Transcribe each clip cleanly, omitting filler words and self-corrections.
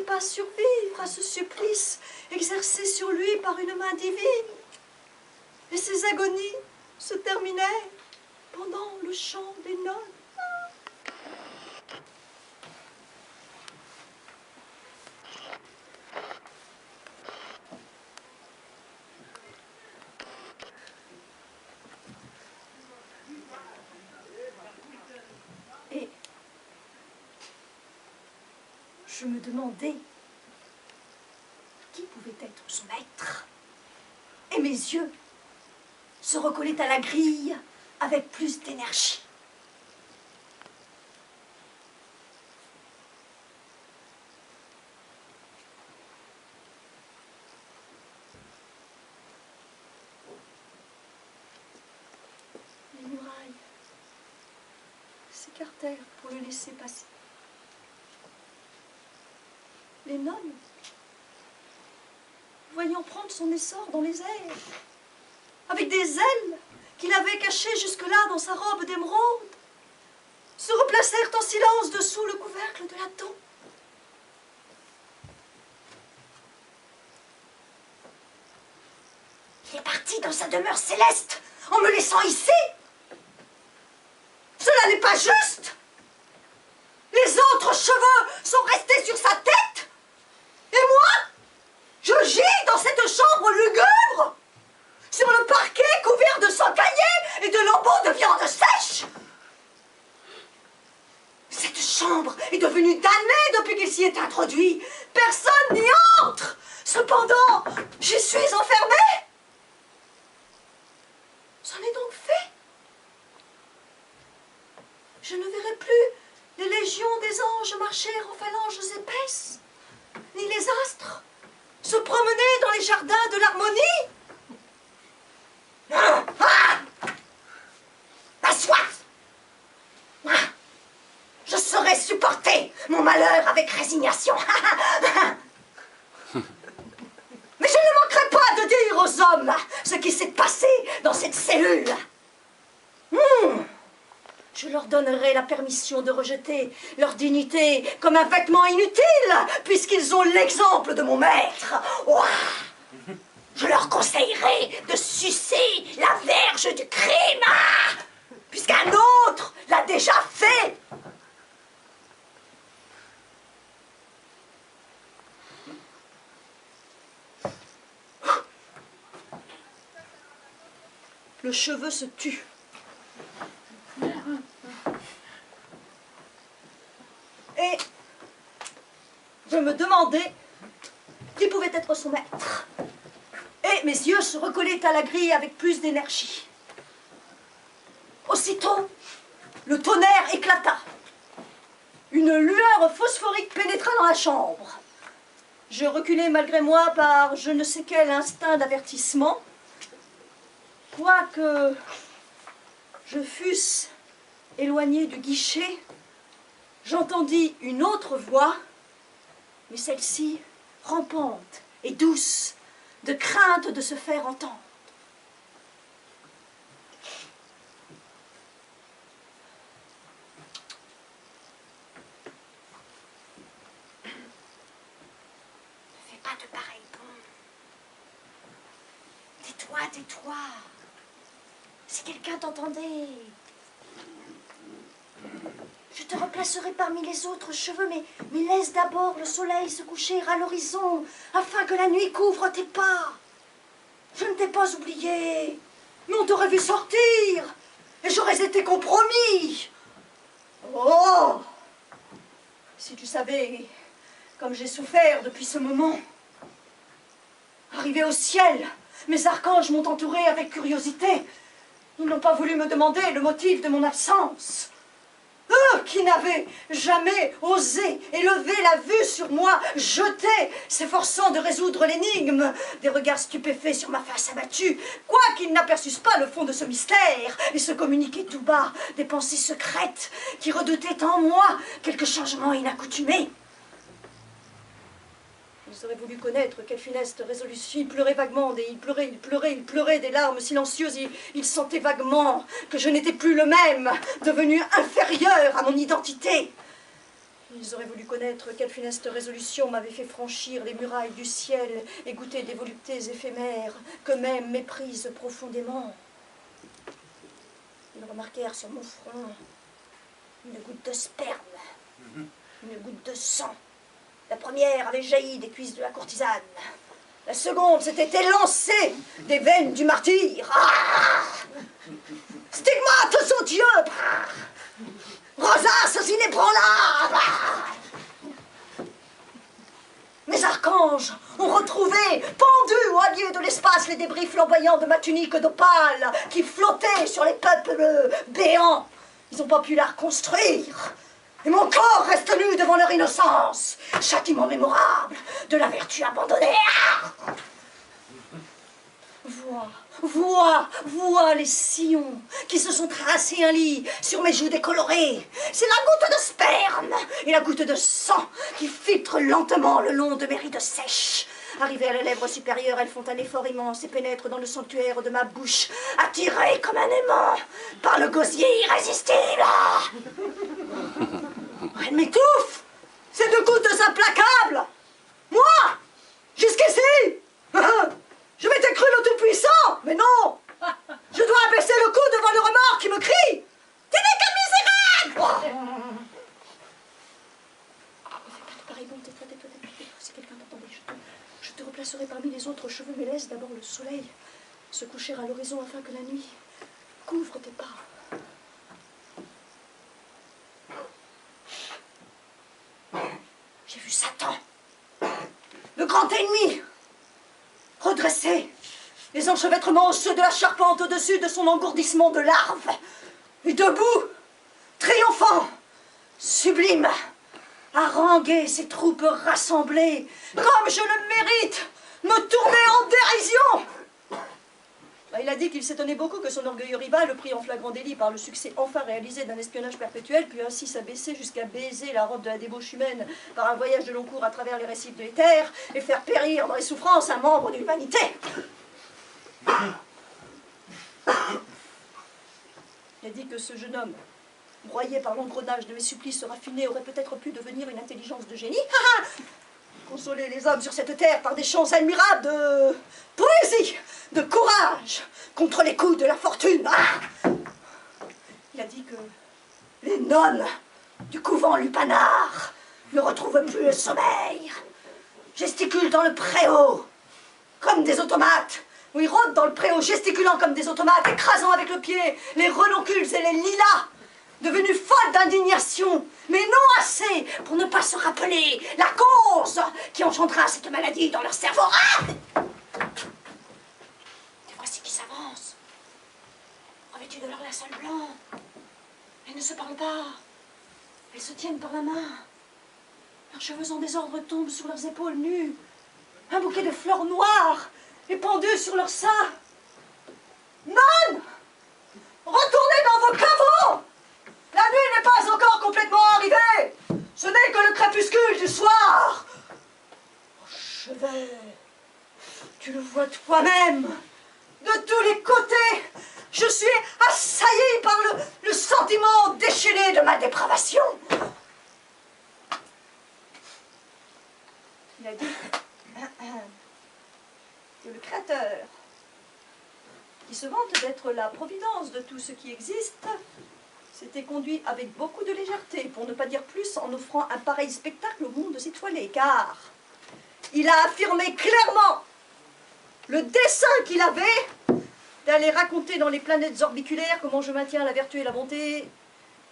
pouvait pas survivre à ce supplice exercé sur lui par une main divine. Et ses agonies se terminaient pendant le chant des nonnes. Et je me demandais qui pouvait être son maître. Et mes yeux se recollaient à la grille avec plus d'énergie. Les murailles s'écartèrent pour le laisser passer. Les nonnes, voyant prendre son essor dans les airs, avec des ailes qu'il avait cachées jusque-là dans sa robe d'émeraude, se replacèrent en silence dessous le couvercle de la tombe. Il est parti dans sa demeure céleste en me laissant ici. Cela n'est pas juste. Les autres cheveux sont restés sur sa tête. Et moi, je gis dans cette chambre lugubre, sur le parquet couvert de sang caillé et de lambeaux de viande sèche. Cette chambre est devenue damnée depuis qu'il s'y est introduit. Personne n'y entre. Cependant, j'y suis enfermée. C'en est donc fait. Je ne verrai plus les légions des anges marcher en phalanges épaisses, ni les astres se promener dans les jardins de l'harmonie. Ma soif. Je saurais supporter mon malheur avec résignation. Mais je ne manquerai pas de dire aux hommes ce qui s'est passé dans cette cellule. Je leur donnerai la permission de rejeter leur dignité comme un vêtement inutile, puisqu'ils ont l'exemple de mon maître. Ouah. Je leur conseillerai de sucer la verge du crime, puisqu'un autre l'a déjà fait. Le cheveu se tut. Et je me demandais qui pouvait être son maître. Et mes yeux se recollaient à la grille avec plus d'énergie. Aussitôt, le tonnerre éclata. Une lueur phosphorique pénétra dans la chambre. Je reculai malgré moi par je ne sais quel instinct d'avertissement. Quoique je fusse éloigné du guichet, j'entendis une autre voix, mais celle-ci rampante et douce, de crainte de se faire entendre. Ne fais pas de pareils bonds. Tais-toi, tais-toi. Si quelqu'un t'entendait, je te replacerai parmi les autres cheveux, mais laisse d'abord le soleil se coucher à l'horizon, afin que la nuit couvre tes pas. Je ne t'ai pas oublié, mais on t'aurait vu sortir, et j'aurais été compromis. Oh! Si tu savais comme j'ai souffert depuis ce moment. Arrivé au ciel, mes archanges m'ont entouré avec curiosité. Ils n'ont pas voulu me demander le motif de mon absence. Eux qui n'avaient jamais osé élever la vue sur moi, jeter, s'efforçant de résoudre l'énigme, des regards stupéfaits sur ma face abattue, quoiqu'ils n'aperçussent pas le fond de ce mystère, et se communiquaient tout bas des pensées secrètes qui redoutaient en moi quelque changement inaccoutumé. Ils auraient voulu connaître quelle funeste résolution. Il pleurait vaguement, il pleurait des larmes silencieuses. Il sentait vaguement que je n'étais plus le même, devenu inférieur à mon identité. Ils auraient voulu connaître quelle funeste résolution m'avait fait franchir les murailles du ciel et goûter des voluptés éphémères qu'eux-mêmes méprisent profondément. Ils remarquèrent sur mon front une goutte de sperme, une goutte de sang. La première avait jailli des cuisses de la courtisane. La seconde s'était élancée des veines du martyr. Ah, stigmate son Dieu! Rosace inébranlable! Mes archanges ont retrouvé, pendus au milieu de l'espace, les débris flamboyants de ma tunique d'opale qui flottaient sur les peuples béants. Ils n'ont pas pu la reconstruire. Et mon corps reste nu devant leur innocence. Châtiment mémorable de la vertu abandonnée. Vois les sillons qui se sont tracés un lit sur mes joues décolorées. C'est la goutte de sperme et la goutte de sang qui filtrent lentement le long de mes rides sèches. Arrivées à la lèvre supérieure, elles font un effort immense et pénètrent dans le sanctuaire de ma bouche, attirées comme un aimant par le gosier irrésistible. Elle m'étouffe. Ces deux gouttes implacables. Moi, jusqu'ici, je m'étais cru le tout-puissant, mais non. Je dois abaisser le cou devant le remords qui me crie. Tu n'es qu'un misérable. Pareil, bon, tais-toi. Si quelqu'un t'entendait, je te replacerai parmi les autres cheveux, mais laisse d'abord le soleil se coucher à l'horizon afin que la nuit couvre tes pas. J'ai vu Satan, le grand ennemi, redressé, les enchevêtrements osseux de la charpente au-dessus de son engourdissement de larve, et debout, triomphant, sublime, haranguer ses troupes rassemblées, comme je le mérite, me tourner en dérision. Il a dit qu'il s'étonnait beaucoup que son orgueilleux rival le prit en flagrant délit par le succès enfin réalisé d'un espionnage perpétuel, puis ainsi s'abaisser jusqu'à baiser la robe de la débauche humaine par un voyage de long cours à travers les récifs de l'éther et faire périr dans les souffrances un membre de l'humanité. Il a dit que ce jeune homme, broyé par l'engrenage de mes supplices raffinés, aurait peut-être pu devenir une intelligence de génie. Consoler les hommes sur cette terre par des chants admirables de poésie, de courage, contre les coups de la fortune. Il a dit que les nonnes du couvent lupanard ne retrouvent plus le sommeil, gesticulent dans le préau comme des automates, ou ils rôdent dans le préau gesticulant comme des automates, écrasant avec le pied les renoncules et les lilas, devenue folle d'indignation, mais non assez pour ne pas se rappeler la cause qui engendra cette maladie dans leur cerveau. Et voici qui s'avancent, revêtus de leur linceul blanc. Elles ne se parlent pas, elles se tiennent par la main. Leurs cheveux en désordre tombent sur leurs épaules nues. Un bouquet de fleurs noires est pendu sur leurs seins. Non! Retournez dans vos caveaux! La nuit n'est pas encore complètement arrivée. Ce n'est que le crépuscule du soir. Oh, chevet, tu le vois toi-même. De tous les côtés, je suis assailli par le sentiment déchaîné de ma dépravation. Il a dit que le Créateur, qui se vante d'être la providence de tout ce qui existe, s'était conduit avec beaucoup de légèreté, pour ne pas dire plus, en offrant un pareil spectacle au monde étoilé, car il a affirmé clairement le dessein qu'il avait d'aller raconter dans les planètes orbiculaires comment je maintiens la vertu et la bonté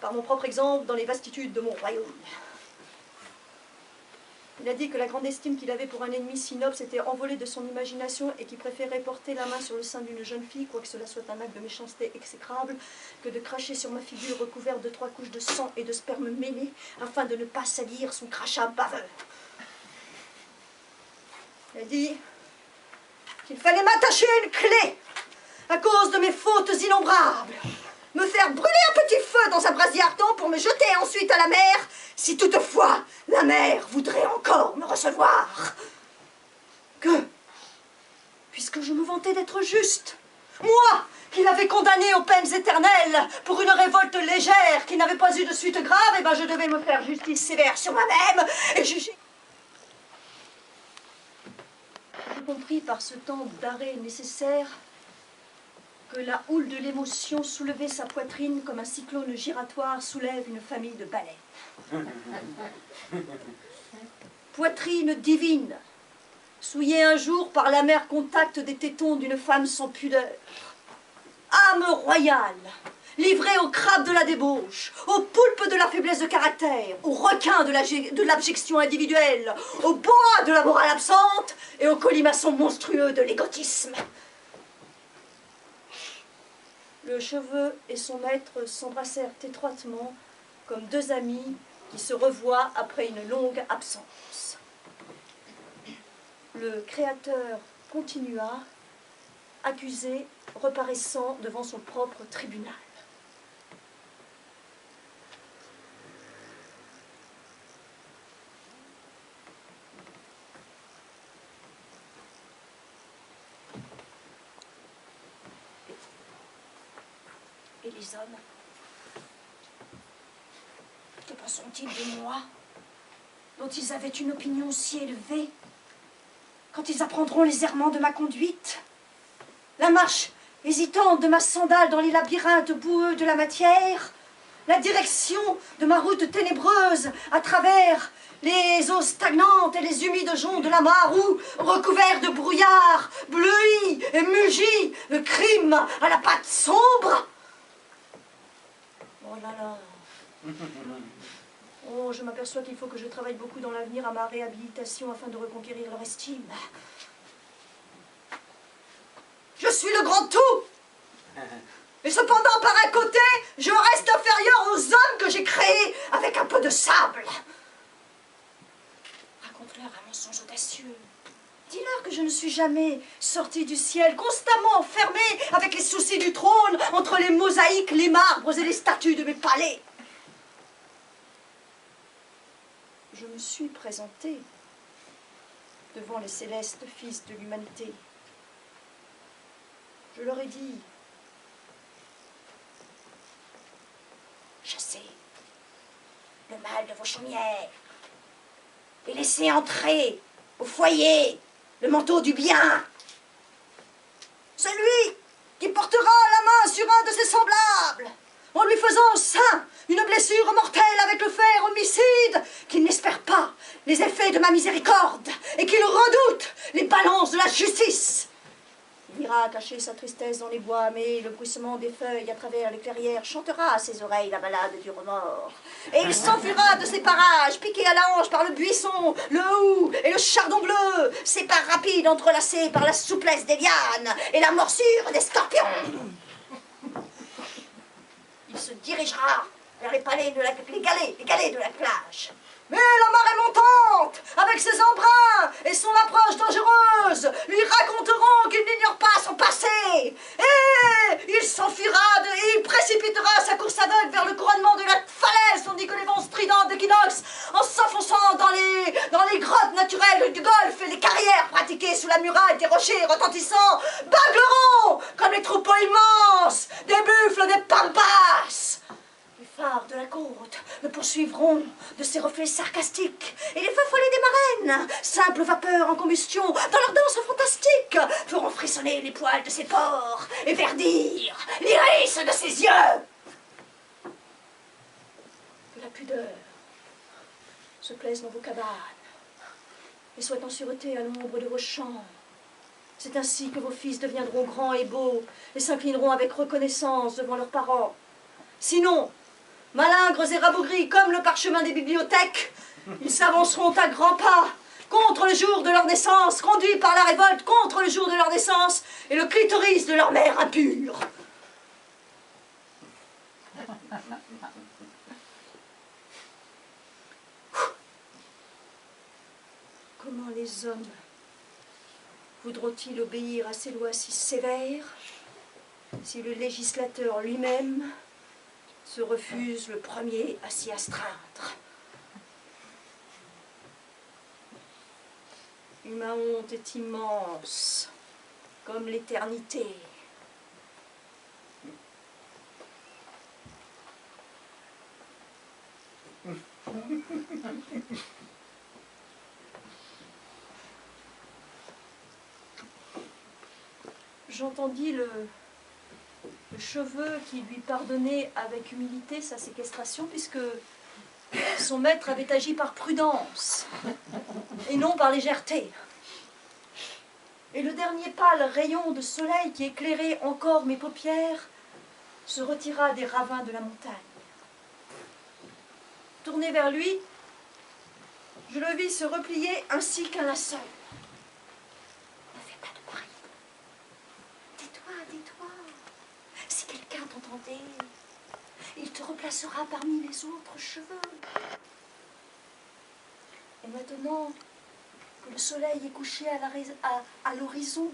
par mon propre exemple dans les vastitudes de mon royaume. Il a dit que la grande estime qu'il avait pour un ennemi si noble s'était envolée de son imagination et qu'il préférait porter la main sur le sein d'une jeune fille, quoique cela soit un acte de méchanceté exécrable, que de cracher sur ma figure recouverte de 3 couches de sang et de sperme mêlé, afin de ne pas salir son crachat baveux. Il a dit qu'il fallait m'attacher à une clé à cause de mes fautes innombrables, me faire brûler un petit feu dans un brasier ardent pour me jeter ensuite à la mer, si toutefois la mer voudrait encore me recevoir. Que, puisque je me vantais d'être juste, moi qu'il avait condamné aux peines éternelles pour une révolte légère qui n'avait pas eu de suite grave, eh ben je devais me faire justice sévère sur moi-même et juger. J'ai compris par ce temps d'arrêt nécessaire que la houle de l'émotion soulevait sa poitrine comme un cyclone giratoire soulève une famille de baleines. Poitrine divine, souillée un jour par l'amer contact des tétons d'une femme sans pudeur. Âme royale, livrée au crabe de la débauche, au poulpe de la faiblesse de caractère, au requin de l'abjection individuelle, au boa de la morale absente et au colimaçon monstrueux de l'égotisme. Le cheveu et son maître s'embrassèrent étroitement comme deux amis qui se revoient après une longue absence. Le Créateur continua, accusé, reparaissant devant son propre tribunal. Et les hommes, que penseront-ils de moi, dont ils avaient une opinion si élevée, quand ils apprendront les errements de ma conduite, la marche hésitante de ma sandale dans les labyrinthes boueux de la matière, la direction de ma route ténébreuse à travers les eaux stagnantes et les humides joncs de la mare où, recouverts de brouillard, bleuis et mugis, le crime à la patte sombre. Oh là là. Oh, je m'aperçois qu'il faut que je travaille beaucoup dans l'avenir à ma réhabilitation afin de reconquérir leur estime. Je suis le grand tout. Et cependant, par un côté, je reste inférieur aux hommes que j'ai créés avec un peu de sable. Raconte-leur un mensonge audacieux. Dis-leur que je ne suis jamais sortie du ciel, constamment enfermée avec les soucis du trône, entre les mosaïques, les marbres et les statues de mes palais. Je me suis présentée devant les célestes fils de l'humanité. Je leur ai dit, chassez le mal de vos chaumières et laissez entrer au foyer le manteau du bien. Celui qui portera la main sur un de ses semblables, en lui faisant au sein une blessure mortelle avec le fer homicide, qu'il n'espère pas les effets de ma miséricorde et qu'il redoute les balances de la justice. Il ira cacher sa tristesse dans les bois, mais le bruissement des feuilles à travers les clairières chantera à ses oreilles la ballade du remords. Et il s'enfuira de ces parages, piqué à la hanche par le buisson, le hou et le chardon bleu, ses pas rapides entrelacés par la souplesse des lianes et la morsure des scorpions. Il se dirigera vers les galets de la plage. Mais la marée montante, avec ses embruns et son approche dangereuse, lui raconteront qu'il n'ignore pas son passé. Et il s'enfuira et il précipitera sa course aveugle vers le couronnement de la falaise, tandis que les vents stridents d'équinoxe, en s'enfonçant dans les grottes naturelles du golfe et les carrières pratiquées sous la muraille des rochers retentissants, bagleront comme les troupeaux immenses des buffles des pampas. Les phares de la côte le poursuivront de ses reflets sarcastiques, et les feux follets des marraines, simples vapeurs en combustion, dans leur danse fantastique, feront frissonner les poils de ses pores et verdir l'iris de ses yeux. Que la pudeur se plaise dans vos cabanes et soit en sûreté à l'ombre de vos champs. C'est ainsi que vos fils deviendront grands et beaux et s'inclineront avec reconnaissance devant leurs parents. Sinon, malingres et rabougris comme le parchemin des bibliothèques, ils s'avanceront à grands pas contre le jour de leur naissance, conduits par la révolte contre le jour de leur naissance et le clitoris de leur mère impure. Comment les hommes voudront-ils obéir à ces lois si sévères si le législateur lui-même se refuse le premier à s'y astreindre? Et ma honte est immense, comme l'éternité. J'entendis le cheveu qui lui pardonnait avec humilité sa séquestration, puisque son maître avait agi par prudence et non par légèreté. Et le dernier pâle rayon de soleil qui éclairait encore mes paupières se retira des ravins de la montagne. Tourné vers lui, je le vis se replier ainsi qu'un linceul. Ne fais pas de bruit. Tais-toi, tais-toi. Si quelqu'un t'entendait, il te replacera parmi les autres cheveux. Et maintenant que le soleil est couché à l'horizon,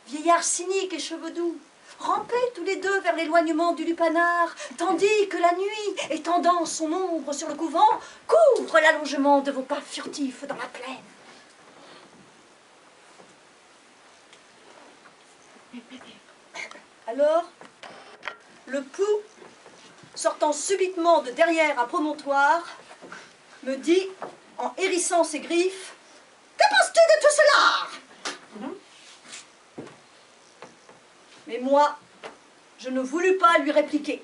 vieillard cynique et cheveux doux, rampez tous les deux vers l'éloignement du lupanar, tandis que la nuit, étendant son ombre sur le couvent, couvre l'allongement de vos pas furtifs dans la plaine. Alors, le pou, sortant subitement de derrière un promontoire, me dit, en hérissant ses griffes, « Que penses-tu de tout cela ?» Mais moi, je ne voulus pas lui répliquer.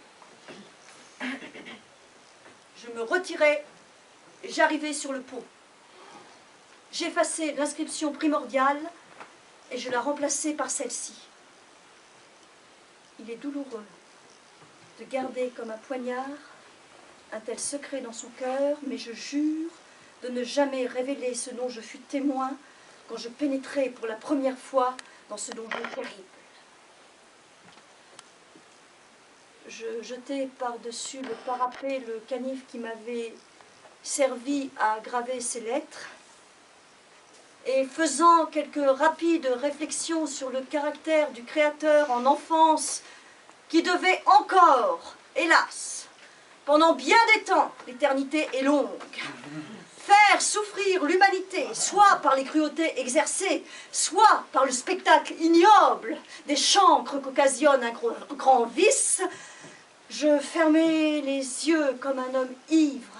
Je me retirai et j'arrivai sur le pont. J'effaçai l'inscription primordiale et je la remplaçai par celle-ci. Il est douloureux de garder comme un poignard un tel secret dans son cœur, mais je jure de ne jamais révéler ce dont je fus témoin quand je pénétrai pour la première fois dans ce donjon terrible. Je jetai par-dessus le parapet le canif qui m'avait servi à graver ces lettres, et faisant quelques rapides réflexions sur le caractère du Créateur en enfance, qui devait encore, hélas, pendant bien des temps, l'éternité est longue, faire souffrir l'humanité, soit par les cruautés exercées, soit par le spectacle ignoble des chancres qu'occasionne un grand vice, je fermai les yeux comme un homme ivre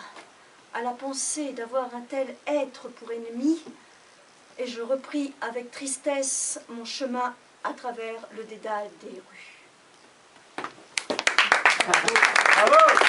à la pensée d'avoir un tel être pour ennemi, et je repris avec tristesse mon chemin à travers le dédale des rues. Bravo.